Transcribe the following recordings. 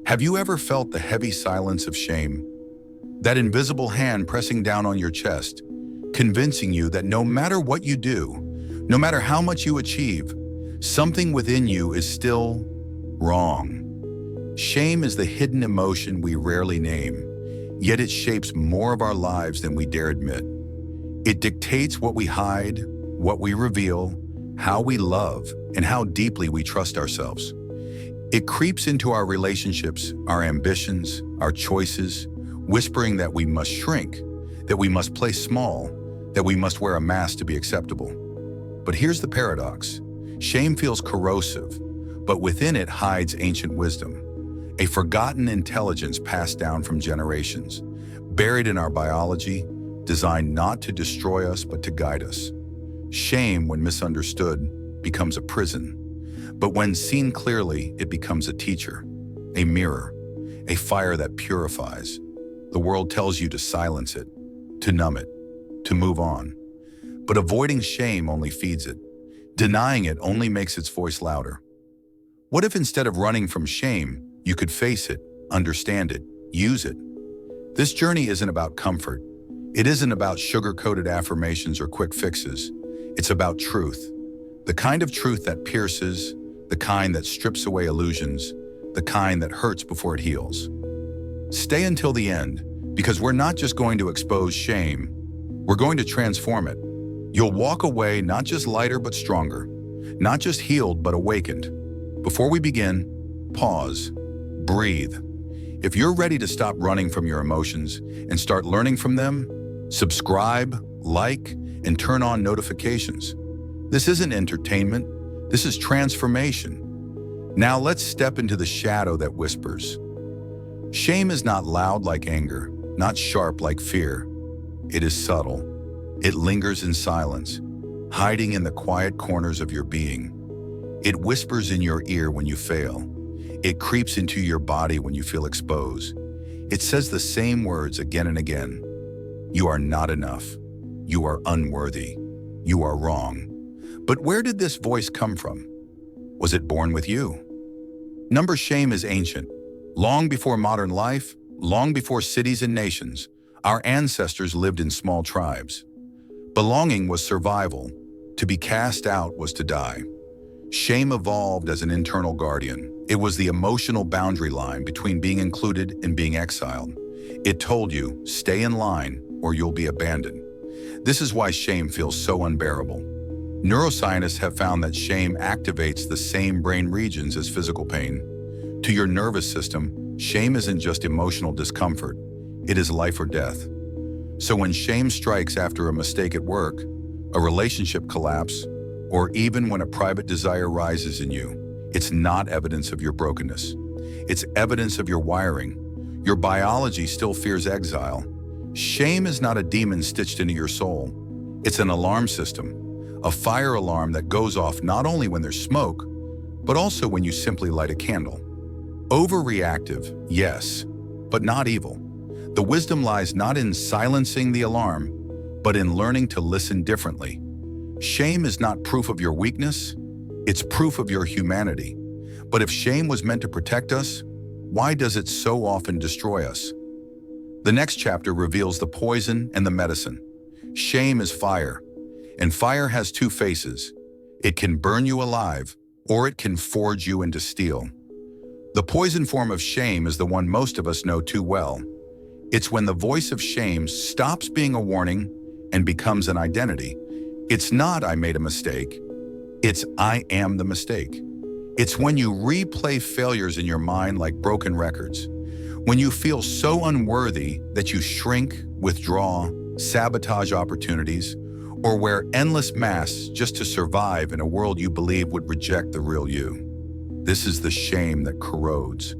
Have you ever felt the heavy silence of shame? That invisible hand pressing down on your chest, convincing you that no matter what you do, no matter how much you achieve, something within you is still wrong. Shame is the hidden emotion we rarely name, yet it shapes more of our lives than we dare admit. It dictates what we hide, what we reveal, how we love, and how deeply we trust ourselves. It creeps into our relationships, our ambitions, our choices, whispering that we must shrink, that we must play small, that we must wear a mask to be acceptable. But here's the paradox. Shame feels corrosive, but within it hides ancient wisdom, a forgotten intelligence passed down from generations, buried in our biology, designed not to destroy us but to guide us. Shame, when misunderstood, becomes a prison. But when seen clearly, it becomes a teacher, a mirror, a fire that purifies. The world tells you to silence it, to numb it, to move on. But avoiding shame only feeds it. Denying it only makes its voice louder. What if instead of running from shame, you could face it, understand it, use it? This journey isn't about comfort. It isn't about sugar-coated affirmations or quick fixes. It's about truth. The kind of truth that pierces, the kind that strips away illusions, the kind that hurts before it heals. Stay until the end, because we're not just going to expose shame, we're going to transform it. You'll walk away not just lighter but stronger, not just healed but awakened. Before we begin, pause, breathe. If you're ready to stop running from your emotions and start learning from them, subscribe, like, and turn on notifications. This isn't entertainment, this is transformation. Now let's step into the shadow that whispers. Shame is not loud like anger, not sharp like fear. It is subtle. It lingers in silence, hiding in the quiet corners of your being. It whispers in your ear when you fail. It creeps into your body when you feel exposed. It says the same words again and again. You are not enough. You are unworthy. You are wrong. But where did this voice come from? Was it born with you? Number shame is ancient. Long before modern life, long before cities and nations, our ancestors lived in small tribes. Belonging was survival. To be cast out was to die. Shame evolved as an internal guardian. It was the emotional boundary line between being included and being exiled. It told you, stay in line or you'll be abandoned. This is why shame feels so unbearable. Neuroscientists have found that shame activates the same brain regions as physical pain. To your nervous system, shame isn't just emotional discomfort, it is life or death. So when shame strikes after a mistake at work, a relationship collapse, or even when a private desire rises in you, it's not evidence of your brokenness. It's evidence of your wiring. Your biology still fears exile. Shame is not a demon stitched into your soul. It's an alarm system. A fire alarm that goes off not only when there's smoke, but also when you simply light a candle. Overreactive, yes, but not evil. The wisdom lies not in silencing the alarm, but in learning to listen differently. Shame is not proof of your weakness, it's proof of your humanity. But if shame was meant to protect us, why does it so often destroy us? The next chapter reveals the poison and the medicine. Shame is fire. And fire has two faces. It can burn you alive, or it can forge you into steel. The poison form of shame is the one most of us know too well. It's when the voice of shame stops being a warning and becomes an identity. It's not I made a mistake. It's I am the mistake. It's when you replay failures in your mind like broken records. When you feel so unworthy that you shrink, withdraw, sabotage opportunities, or wear endless masks just to survive in a world you believe would reject the real you. This is the shame that corrodes.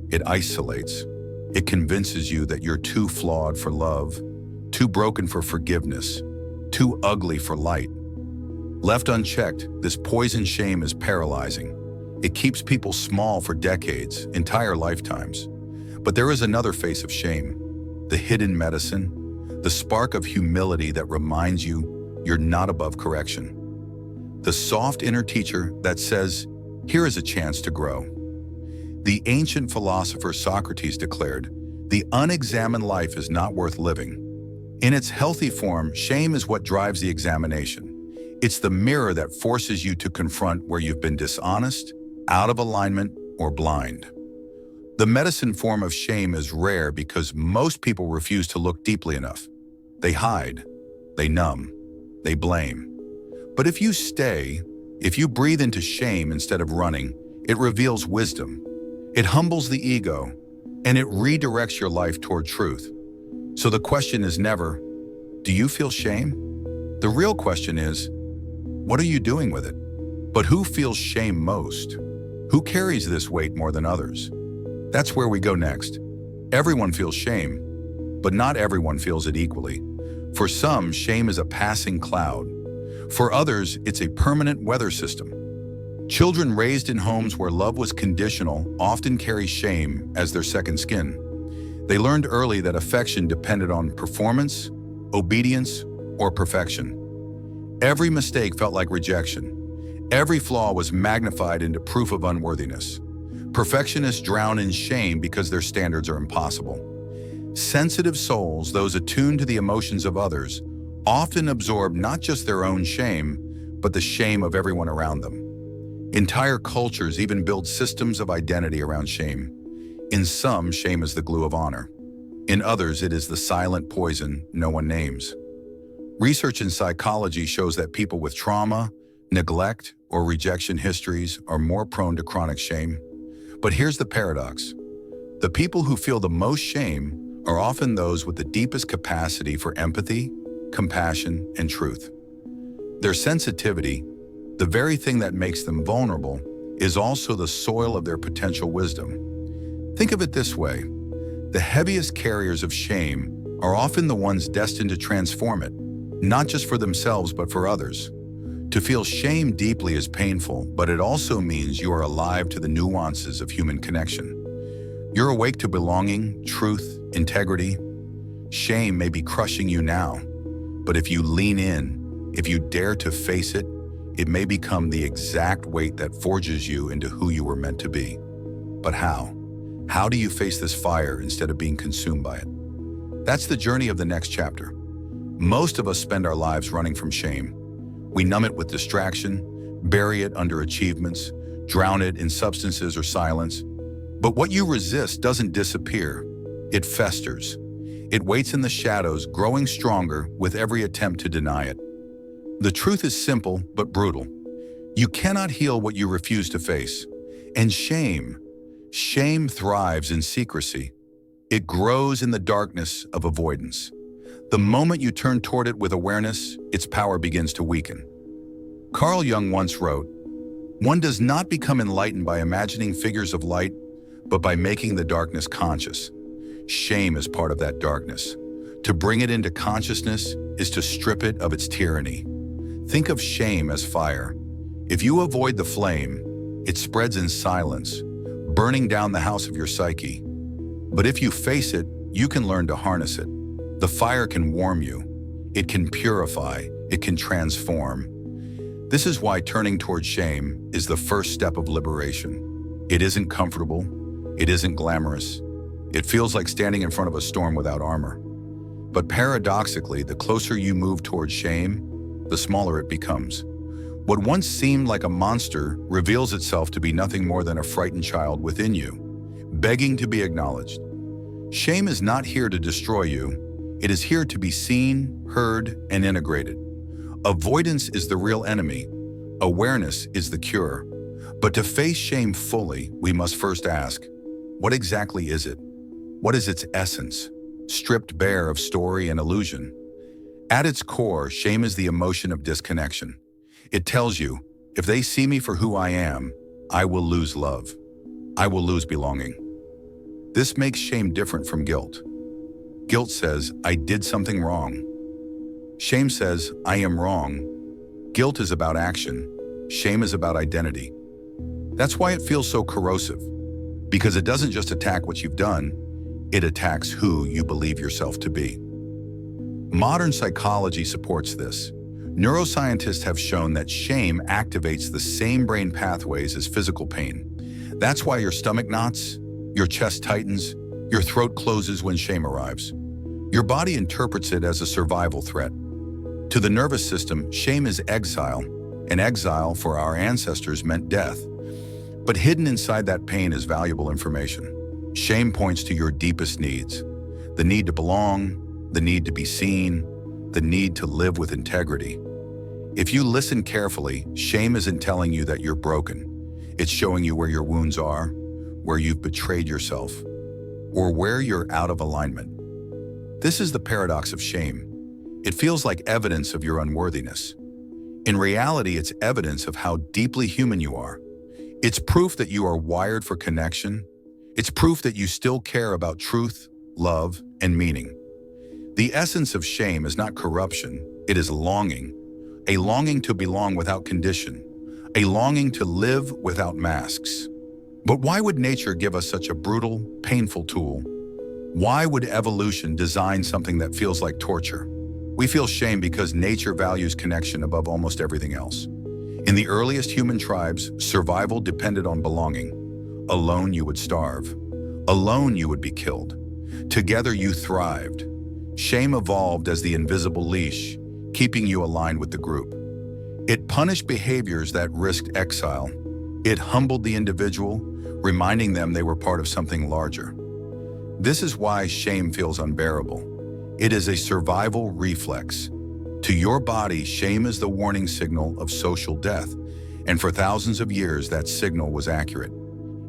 It isolates. It convinces you that you're too flawed for love, too broken for forgiveness, too ugly for light. Left unchecked, this poison shame is paralyzing. It keeps people small for decades, entire lifetimes. But there is another face of shame, the hidden medicine, the spark of humility that reminds you you're not above correction. The soft inner teacher that says, here is a chance to grow. The ancient philosopher Socrates declared, "The unexamined life is not worth living." In its healthy form, shame is what drives the examination. It's the mirror that forces you to confront where you've been dishonest, out of alignment, or blind. The medicine form of shame is rare because most people refuse to look deeply enough. They hide, they numb, they blame. But if you stay, if you breathe into shame instead of running, it reveals wisdom. It humbles the ego, and it redirects your life toward truth. So the question is never, do you feel shame? The real question is, what are you doing with it? But who feels shame most? Who carries this weight more than others? That's where we go next. Everyone feels shame, but not everyone feels it equally. For some, shame is a passing cloud. For others, it's a permanent weather system. Children raised in homes where love was conditional often carry shame as their second skin. They learned early that affection depended on performance, obedience, or perfection. Every mistake felt like rejection. Every flaw was magnified into proof of unworthiness. Perfectionists drown in shame because their standards are impossible. Sensitive souls, those attuned to the emotions of others, often absorb not just their own shame, but the shame of everyone around them. Entire cultures even build systems of identity around shame. In some, shame is the glue of honor. In others, it is the silent poison no one names. Research in psychology shows that people with trauma, neglect, or rejection histories are more prone to chronic shame. But here's the paradox. The people who feel the most shame are often those with the deepest capacity for empathy, compassion, and truth. Their sensitivity, the very thing that makes them vulnerable, is also the soil of their potential wisdom. Think of it this way. The heaviest carriers of shame are often the ones destined to transform it, not just for themselves but for others. To feel shame deeply is painful, but it also means you are alive to the nuances of human connection. You're awake to belonging, truth, integrity. Shame may be crushing you now, but if you lean in, if you dare to face it, it may become the exact weight that forges you into who you were meant to be. But how? How do you face this fire instead of being consumed by it? That's the journey of the next chapter. Most of us spend our lives running from shame. We numb it with distraction, bury it under achievements, drown it in substances or silence. But what you resist doesn't disappear. It festers. It waits in the shadows, growing stronger with every attempt to deny it. The truth is simple but brutal. You cannot heal what you refuse to face. And shame thrives in secrecy. It grows in the darkness of avoidance. The moment you turn toward it with awareness, its power begins to weaken. Carl Jung once wrote, "One does not become enlightened by imagining figures of light, but by making the darkness conscious." Shame is part of that darkness. To bring it into consciousness is to strip it of its tyranny. Think of shame as fire. If you avoid the flame, it spreads in silence, burning down the house of your psyche. But if you face it, you can learn to harness it. The fire can warm you. It can purify. It can transform. This is why turning towards shame is the first step of liberation. It isn't comfortable. It isn't glamorous. It feels like standing in front of a storm without armor. But paradoxically, the closer you move towards shame, the smaller it becomes. What once seemed like a monster reveals itself to be nothing more than a frightened child within you, begging to be acknowledged. Shame is not here to destroy you. It is here to be seen, heard, and integrated. Avoidance is the real enemy. Awareness is the cure. But to face shame fully, we must first ask, what exactly is it? What is its essence? Stripped bare of story and illusion. At its core, shame is the emotion of disconnection. It tells you, if they see me for who I am, I will lose love. I will lose belonging. This makes shame different from guilt. Guilt says, I did something wrong. Shame says, I am wrong. Guilt is about action. Shame is about identity. That's why it feels so corrosive, because it doesn't just attack what you've done, it attacks who you believe yourself to be. Modern psychology supports this. Neuroscientists have shown that shame activates the same brain pathways as physical pain. That's why your stomach knots, your chest tightens, your throat closes when shame arrives. Your body interprets it as a survival threat. To the nervous system, shame is exile, and exile for our ancestors meant death. But hidden inside that pain is valuable information. Shame points to your deepest needs: the need to belong, the need to be seen, the need to live with integrity. If you listen carefully, shame isn't telling you that you're broken. It's showing you where your wounds are, where you've betrayed yourself, or where you're out of alignment. This is the paradox of shame. It feels like evidence of your unworthiness. In reality, it's evidence of how deeply human you are. It's proof that you are wired for connection. It's proof that you still care about truth, love, and meaning. The essence of shame is not corruption, it is longing. A longing to belong without condition. A longing to live without masks. But why would nature give us such a brutal, painful tool? Why would evolution design something that feels like torture? We feel shame because nature values connection above almost everything else. In the earliest human tribes, survival depended on belonging. Alone you would starve. Alone you would be killed. Together you thrived. Shame evolved as the invisible leash, keeping you aligned with the group. It punished behaviors that risked exile. It humbled the individual, reminding them they were part of something larger. This is why shame feels unbearable. It is a survival reflex. To your body, shame is the warning signal of social death, and for thousands of years that signal was accurate.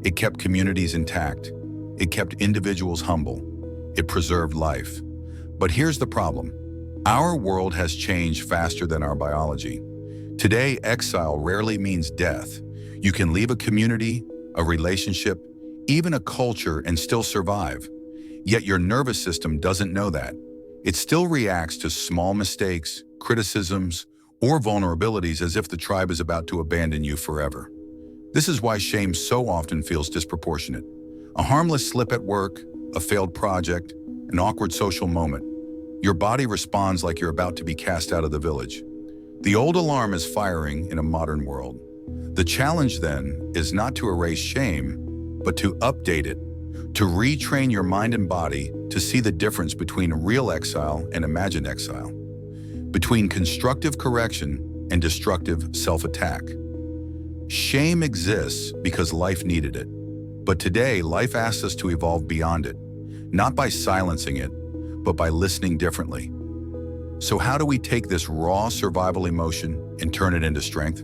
It kept communities intact. It kept individuals humble. It preserved life. But here's the problem. Our world has changed faster than our biology. Today, exile rarely means death. You can leave a community, a relationship, even a culture and still survive. Yet your nervous system doesn't know that. It still reacts to small mistakes, criticisms, or vulnerabilities as if the tribe is about to abandon you forever. This is why shame so often feels disproportionate. A harmless slip at work, a failed project, an awkward social moment. Your body responds like you're about to be cast out of the village. The old alarm is firing in a modern world. The challenge then is not to erase shame, but to update it, to retrain your mind and body to see the difference between real exile and imagined exile, between constructive correction and destructive self-attack. Shame exists because life needed it, but today life asks us to evolve beyond it, not by silencing it, but by listening differently. So how do we take this raw survival emotion and turn it into strength?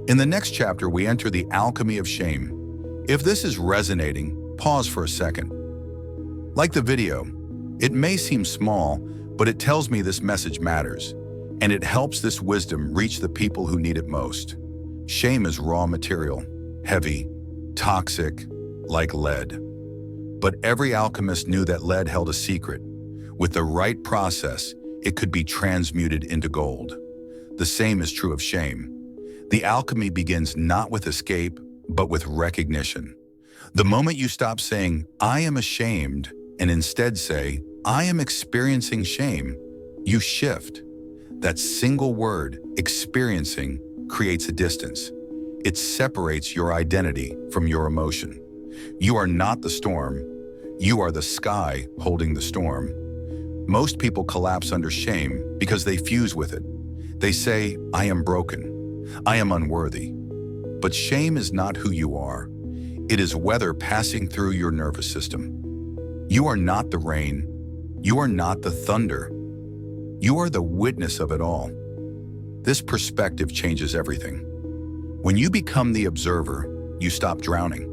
In the next chapter, we enter the alchemy of shame. If this is resonating, pause for a second. Like the video, it may seem small, but it tells me this message matters, and it helps this wisdom reach the people who need it most. Shame is raw material, heavy, toxic, like lead. But every alchemist knew that lead held a secret. With the right process, it could be transmuted into gold. The same is true of shame. The alchemy begins not with escape, but with recognition. The moment you stop saying, "I am ashamed," and instead say, "I am experiencing shame," you shift. That single word, experiencing, creates a distance. It separates your identity from your emotion. You are not the storm. You are the sky holding the storm. Most people collapse under shame because they fuse with it. They say, "I am broken. I am unworthy." But shame is not who you are. It is weather passing through your nervous system. You are not the rain. You are not the thunder. You are the witness of it all. This perspective changes everything. When you become the observer, you stop drowning.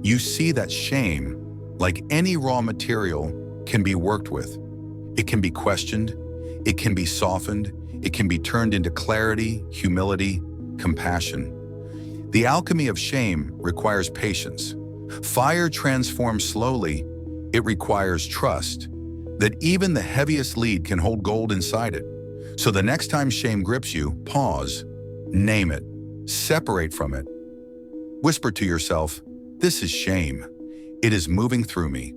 You see that shame, like any raw material, can be worked with. It can be questioned. It can be softened. It can be turned into clarity, humility, compassion. The alchemy of shame requires patience. Fire transforms slowly. It requires trust that even the heaviest lead can hold gold inside it. So the next time shame grips you, pause, name it, separate from it. Whisper to yourself, "This is shame. It is moving through me,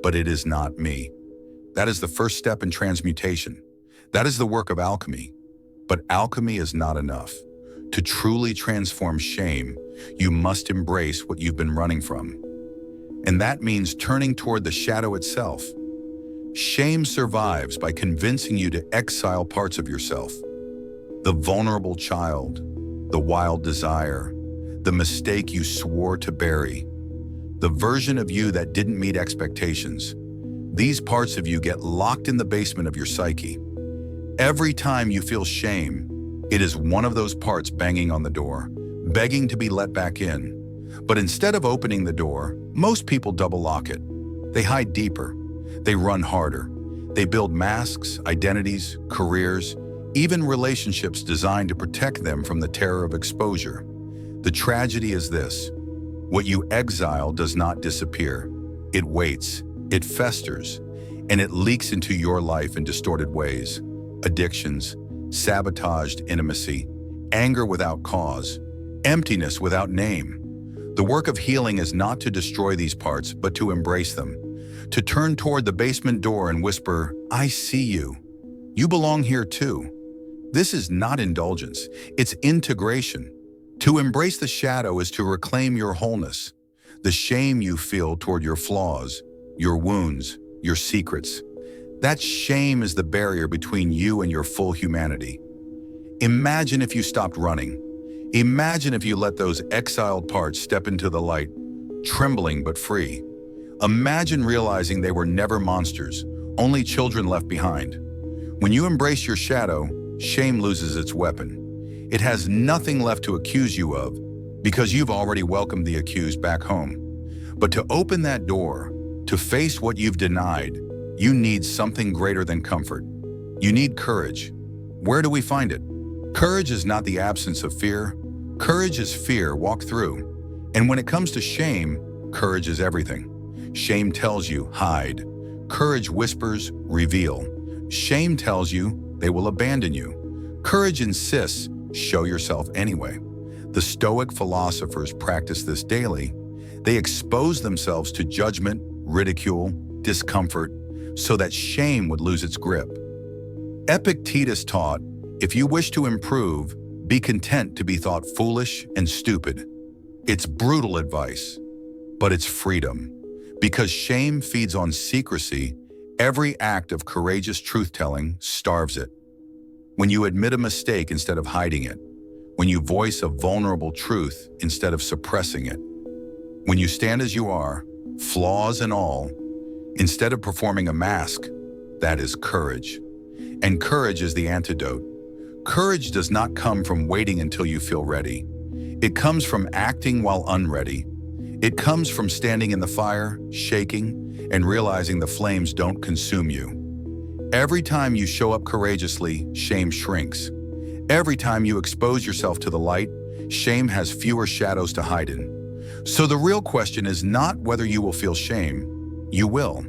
but it is not me." That is the first step in transmutation. That is the work of alchemy. But alchemy is not enough. To truly transform shame, you must embrace what you've been running from. And that means turning toward the shadow itself. Shame survives by convincing you to exile parts of yourself. The vulnerable child, the wild desire, the mistake you swore to bury, the version of you that didn't meet expectations. These parts of you get locked in the basement of your psyche. Every time you feel shame, it is one of those parts banging on the door, begging to be let back in. But instead of opening the door, most people double lock it. They hide deeper. They run harder. They build masks, identities, careers, even relationships designed to protect them from the terror of exposure. The tragedy is this: what you exile does not disappear. It waits, it festers, and it leaks into your life in distorted ways. Addictions, sabotaged intimacy, anger without cause, emptiness without name. The work of healing is not to destroy these parts, but to embrace them. To turn toward the basement door and whisper, "I see you. You belong here too." This is not indulgence, it's integration. To embrace the shadow is to reclaim your wholeness. The shame you feel toward your flaws, your wounds, your secrets. That shame is the barrier between you and your full humanity. Imagine if you stopped running. Imagine if you let those exiled parts step into the light, trembling but free. Imagine realizing they were never monsters, only children left behind. When you embrace your shadow, shame loses its weapon. It has nothing left to accuse you of, because you've already welcomed the accused back home. But to open that door, to face what you've denied, you need something greater than comfort. You need courage. Where do we find it? Courage is not the absence of fear. Courage is fear walked through. And when it comes to shame, courage is everything. Shame tells you, hide. Courage whispers, reveal. Shame tells you, they will abandon you. Courage insists, show yourself anyway. The Stoic philosophers practice this daily. They expose themselves to judgment, ridicule, discomfort, so that shame would lose its grip. Epictetus taught, if you wish to improve, be content to be thought foolish and stupid. It's brutal advice, but it's freedom. Because shame feeds on secrecy, every act of courageous truth-telling starves it. When you admit a mistake instead of hiding it, when you voice a vulnerable truth instead of suppressing it, when you stand as you are, flaws and all, instead of performing a mask, that is courage. And courage is the antidote. Courage does not come from waiting until you feel ready. It comes from acting while unready. It comes from standing in the fire, shaking, and realizing the flames don't consume you. Every time you show up courageously, shame shrinks. Every time you expose yourself to the light, shame has fewer shadows to hide in. So the real question is not whether you will feel shame. You will.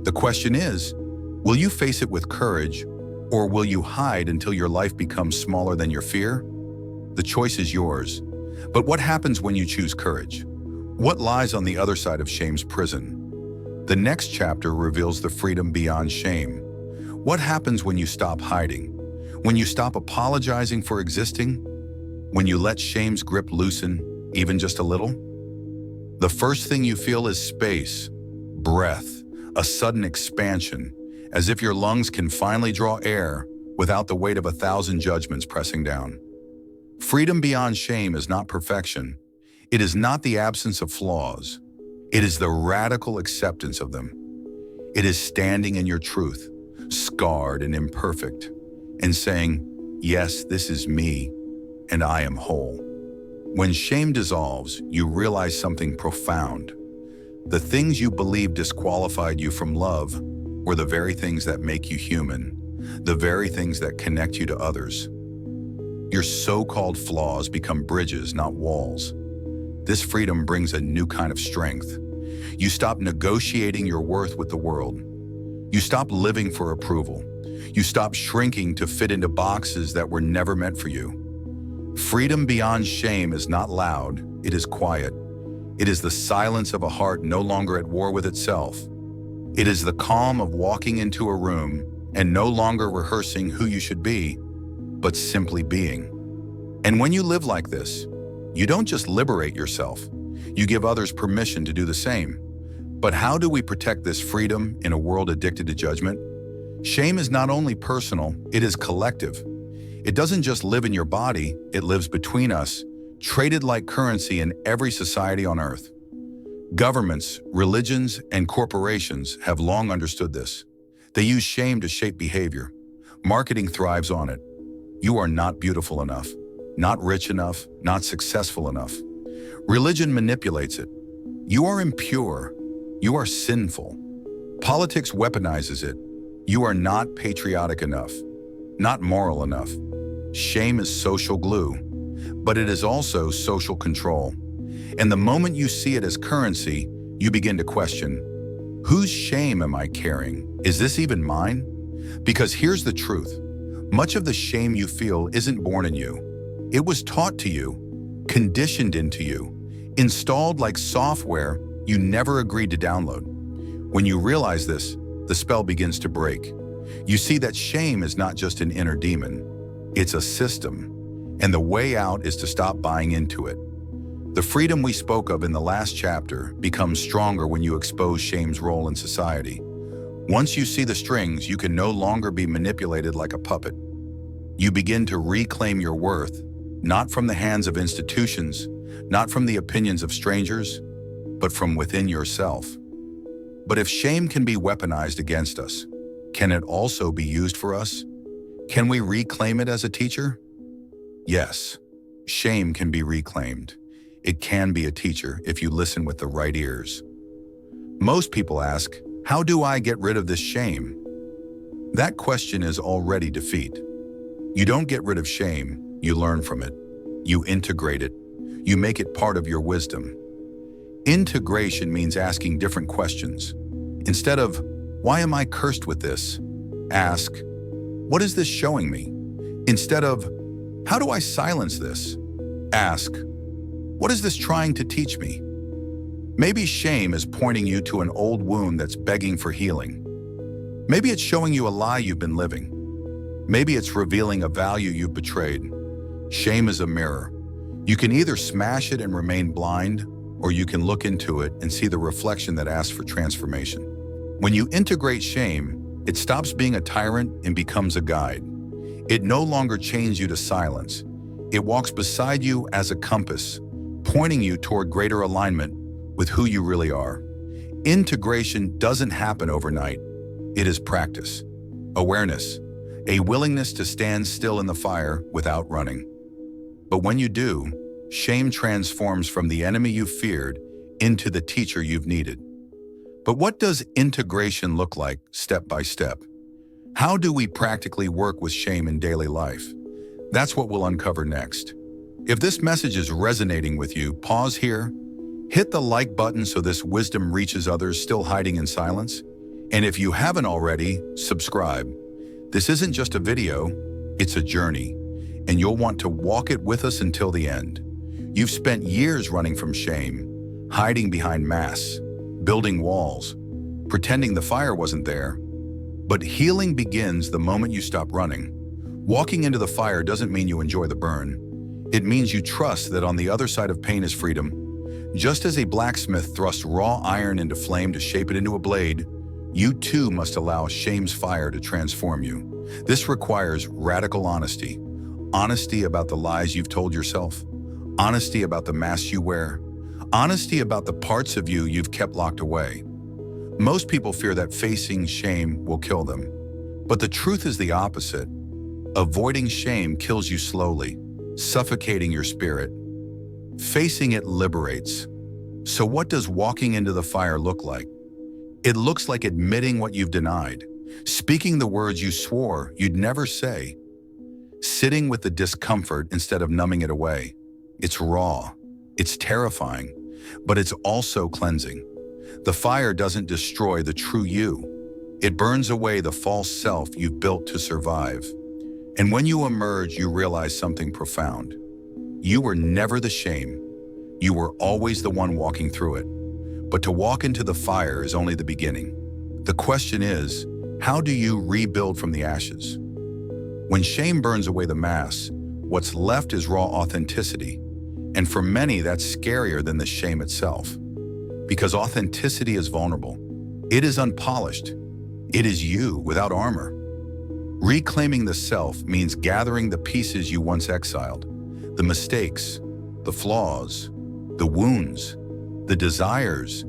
The question is, will you face it with courage, or will you hide until your life becomes smaller than your fear? The choice is yours. But what happens when you choose courage? What lies on the other side of shame's prison? The next chapter reveals the freedom beyond shame. What happens when you stop hiding? When you stop apologizing for existing? When you let shame's grip loosen, even just a little? The first thing you feel is space, breath, a sudden expansion, as if your lungs can finally draw air without the weight of 1,000 judgments pressing down. Freedom beyond shame is not perfection. It is not the absence of flaws. It is the radical acceptance of them. It is standing in your truth, scarred and imperfect, and saying, yes, this is me, and I am whole. When shame dissolves, you realize something profound. The things you believed disqualified you from love were the very things that make you human, the very things that connect you to others. Your so-called flaws become bridges, not walls. This freedom brings a new kind of strength. You stop negotiating your worth with the world. You stop living for approval. You stop shrinking to fit into boxes that were never meant for you. Freedom beyond shame is not loud, it is quiet. It is the silence of a heart no longer at war with itself. It is the calm of walking into a room and no longer rehearsing who you should be, but simply being. And when you live like this, you don't just liberate yourself, you give others permission to do the same. But how do we protect this freedom in a world addicted to judgment? Shame is not only personal, it is collective. It doesn't just live in your body, it lives between us, traded like currency in every society on earth. Governments, religions, and corporations have long understood this. They use shame to shape behavior. Marketing thrives on it. You are not beautiful enough, not rich enough, not successful enough. Religion manipulates it. You are impure. You are sinful. Politics weaponizes it. You are not patriotic enough, not moral enough. Shame is social glue, but it is also social control. And the moment you see it as currency, you begin to question, whose shame am I carrying? Is this even mine? Because here's the truth. Much of the shame you feel isn't born in you. It was taught to you, conditioned into you, installed like software you never agreed to download. When you realize this, the spell begins to break. You see that shame is not just an inner demon, it's a system, and the way out is to stop buying into it. The freedom we spoke of in the last chapter becomes stronger when you expose shame's role in society. Once you see the strings, you can no longer be manipulated like a puppet. You begin to reclaim your worth, not from the hands of institutions, not from the opinions of strangers, but from within yourself. But if shame can be weaponized against us, can it also be used for us? Can we reclaim it as a teacher? Yes, shame can be reclaimed. It can be a teacher if you listen with the right ears. Most people ask, how do I get rid of this shame? That question is already defeat. You don't get rid of shame, you learn from it. You integrate it. You make it part of your wisdom. Integration means asking different questions. Instead of, why am I cursed with this? Ask, what is this showing me? Instead of, how do I silence this? Ask, what is this trying to teach me? Maybe shame is pointing you to an old wound that's begging for healing. Maybe it's showing you a lie you've been living. Maybe it's revealing a value you've betrayed. Shame is a mirror. You can either smash it and remain blind, or you can look into it and see the reflection that asks for transformation. When you integrate shame, it stops being a tyrant and becomes a guide. It no longer chains you to silence. It walks beside you as a compass, pointing you toward greater alignment with who you really are. Integration doesn't happen overnight. It is practice, awareness, a willingness to stand still in the fire without running. But when you do, shame transforms from the enemy you feared into the teacher you've needed. But what does integration look like step by step? How do we practically work with shame in daily life? That's what we'll uncover next. If this message is resonating with you, pause here, hit the like button so this wisdom reaches others still hiding in silence. And if you haven't already, subscribe. This isn't just a video, it's a journey, and you'll want to walk it with us until the end. You've spent years running from shame, hiding behind masks, building walls, pretending the fire wasn't there. But healing begins the moment you stop running. Walking into the fire doesn't mean you enjoy the burn. It means you trust that on the other side of pain is freedom. Just as a blacksmith thrusts raw iron into flame to shape it into a blade, you too must allow shame's fire to transform you. This requires radical honesty. Honesty about the lies you've told yourself. Honesty about the masks you wear. Honesty about the parts of you you've kept locked away. Most people fear that facing shame will kill them. But the truth is the opposite. Avoiding shame kills you slowly, suffocating your spirit. Facing it liberates. So what does walking into the fire look like? It looks like admitting what you've denied, speaking the words you swore you'd never say, sitting with the discomfort instead of numbing it away. It's raw, it's terrifying, but it's also cleansing. The fire doesn't destroy the true you. It burns away the false self you've built to survive. And when you emerge, you realize something profound. You were never the shame. You were always the one walking through it. But to walk into the fire is only the beginning. The question is, how do you rebuild from the ashes? When shame burns away the mask, What's left is raw authenticity. And for many, that's scarier than the shame itself. Because authenticity is vulnerable. It is unpolished. It is you without armor. Reclaiming the self means gathering the pieces you once exiled, the mistakes, the flaws, the wounds, the desires,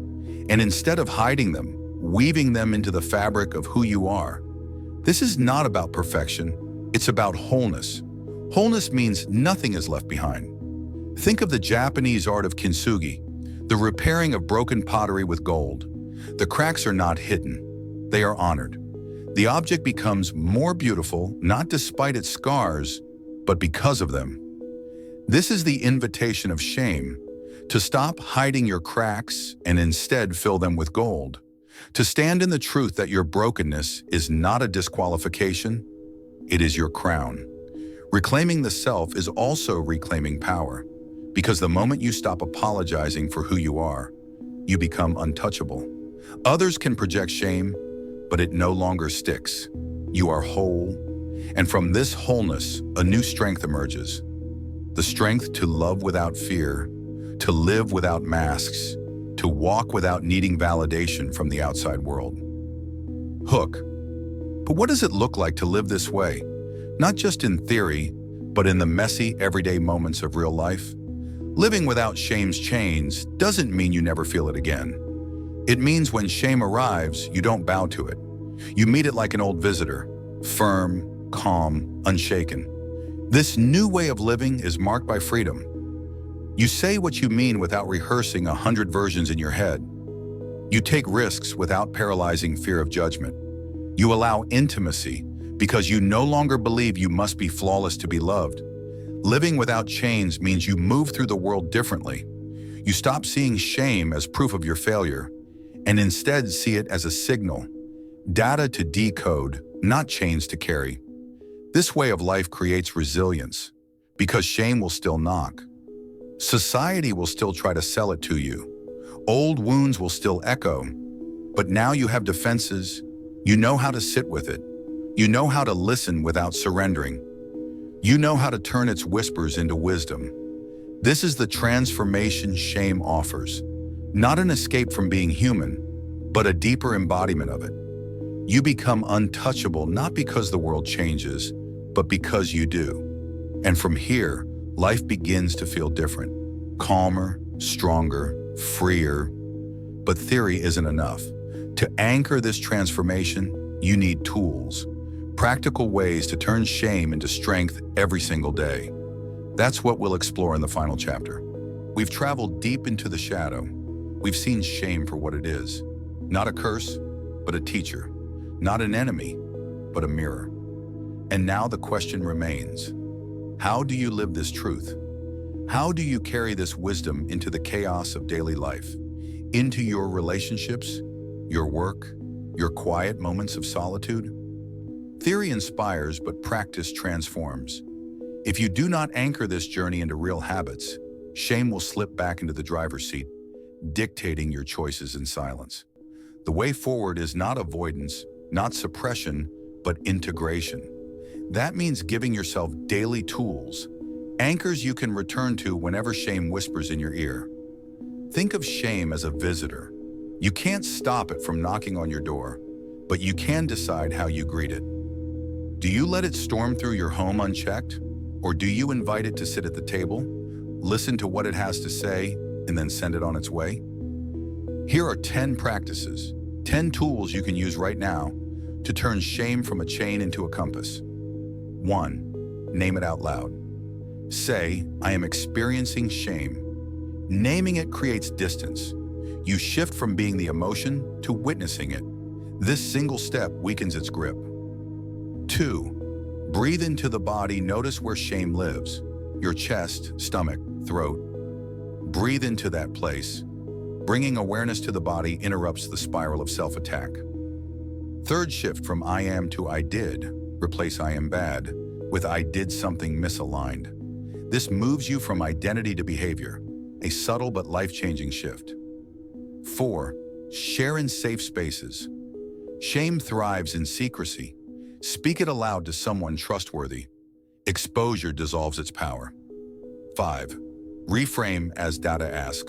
and instead of hiding them, weaving them into the fabric of who you are. This is not about perfection, it's about wholeness. Wholeness means nothing is left behind. Think of the Japanese art of kintsugi, the repairing of broken pottery with gold. The cracks are not hidden, they are honored. The object becomes more beautiful, not despite its scars, but because of them. This is the invitation of shame, to stop hiding your cracks and instead fill them with gold. To stand in the truth that your brokenness is not a disqualification, it is your crown. Reclaiming the self is also reclaiming power, because the moment you stop apologizing for who you are, you become untouchable. Others can project shame, but it no longer sticks. You are whole, and from this wholeness, a new strength emerges. The strength to love without fear, to live without masks, to walk without needing validation from the outside world. Hook. But what does it look like to live this way? Not just in theory, but in the messy, everyday moments of real life? Living without shame's chains doesn't mean you never feel it again. It means when shame arrives, you don't bow to it. You meet it like an old visitor, firm, calm, unshaken. This new way of living is marked by freedom. You say what you mean without rehearsing 100 versions in your head. You take risks without paralyzing fear of judgment. You allow intimacy because you no longer believe you must be flawless to be loved. Living without chains means you move through the world differently. You stop seeing shame as proof of your failure and instead see it as a signal, data to decode, not chains to carry. This way of life creates resilience because shame will still knock. Society will still try to sell it to you. Old wounds will still echo, but now you have defenses. You know how to sit with it. You know how to listen without surrendering. You know how to turn its whispers into wisdom. This is the transformation shame offers. Not an escape from being human, but a deeper embodiment of it. You become untouchable not because the world changes, but because you do. And from here, life begins to feel different. Calmer, stronger, freer. But theory isn't enough. To anchor this transformation, you need tools. Practical ways to turn shame into strength every single day. That's what we'll explore in the final chapter. We've traveled deep into the shadow. We've seen shame for what it is. Not a curse, but a teacher. Not an enemy, but a mirror. And now the question remains, how do you live this truth? How do you carry this wisdom into the chaos of daily life? Into your relationships, your work, your quiet moments of solitude? Theory inspires, but practice transforms. If you do not anchor this journey into real habits, shame will slip back into the driver's seat, dictating your choices in silence. The way forward is not avoidance, not suppression, but integration. That means giving yourself daily tools, anchors you can return to whenever shame whispers in your ear. Think of shame as a visitor. You can't stop it from knocking on your door, but you can decide how you greet it. Do you let it storm through your home unchecked? Or do you invite it to sit at the table, listen to what it has to say, and then send it on its way? Here are 10 practices, 10 tools you can use right now to turn shame from a chain into a compass. 1. Name it out loud. Say, I am experiencing shame. Naming it creates distance. You shift from being the emotion to witnessing it. This single step weakens its grip. 2. Breathe into the body, notice where shame lives. Your chest, stomach, throat. Breathe into that place. Bringing awareness to the body interrupts the spiral of self-attack. Third, shift from I am to I did. Replace I am bad with I did something misaligned. This moves you from identity to behavior, a subtle but life-changing shift. 4. Share in safe spaces. Shame thrives in secrecy. Speak it aloud to someone trustworthy. Exposure dissolves its power. 5. Reframe as data ask.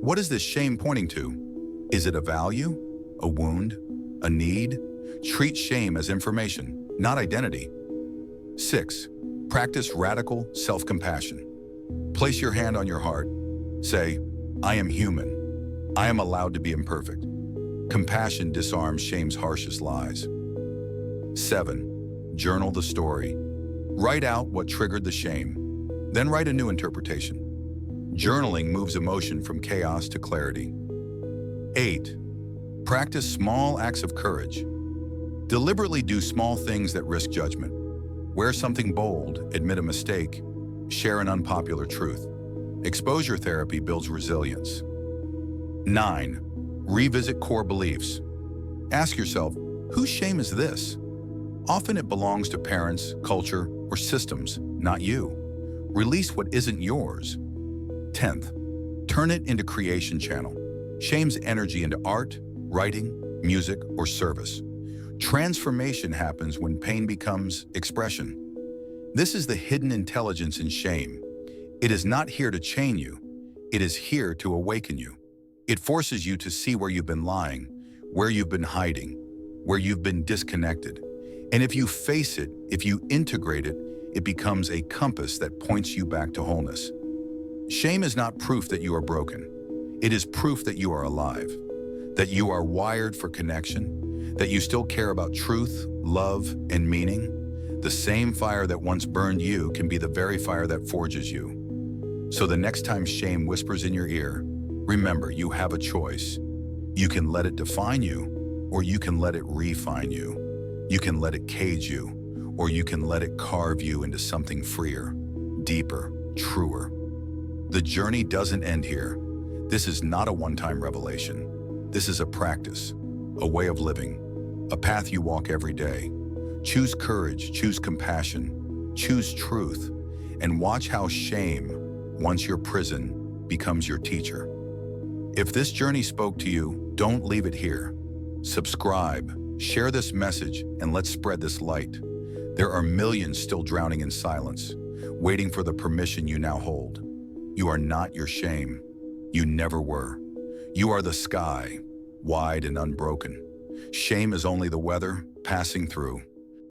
What is this shame pointing to? Is it a value? A wound? A need? Treat shame as information, not identity. 6. Practice radical self-compassion. Place your hand on your heart. Say, I am human. I am allowed to be imperfect. Compassion disarms shame's harshest lies. 7. Journal the story. Write out what triggered the shame, then write a new interpretation. Journaling moves emotion from chaos to clarity. 8. Practice small acts of courage. Deliberately do small things that risk judgment. Wear something bold, admit a mistake, share an unpopular truth. Exposure therapy builds resilience. 9. Revisit core beliefs. Ask yourself, whose shame is this? Often it belongs to parents, culture, or systems, not you. Release what isn't yours. 10th, turn it into creation channel. Shame's energy into art, writing, music, or service. Transformation happens when pain becomes expression. This is the hidden intelligence in shame. It is not here to chain you. It is here to awaken you. It forces you to see where you've been lying, where you've been hiding, where you've been disconnected. And if you face it, if you integrate it, it becomes a compass that points you back to wholeness. Shame is not proof that you are broken. It is proof that you are alive, that you are wired for connection, that you still care about truth, love, and meaning. The same fire that once burned you can be the very fire that forges you. So the next time shame whispers in your ear, remember you have a choice. You can let it define you, or you can let it refine you. You can let it cage you, or you can let it carve you into something freer, deeper, truer. The journey doesn't end here. This is not a one-time revelation. This is a practice, a way of living, a path you walk every day. Choose courage, choose compassion, choose truth, and watch how shame, once your prison, becomes your teacher. If this journey spoke to you, don't leave it here. Subscribe, share this message, and let's spread this light. There are millions still drowning in silence, waiting for the permission you now hold. You are not your shame. You never were. You are the sky, wide and unbroken. Shame is only the weather passing through.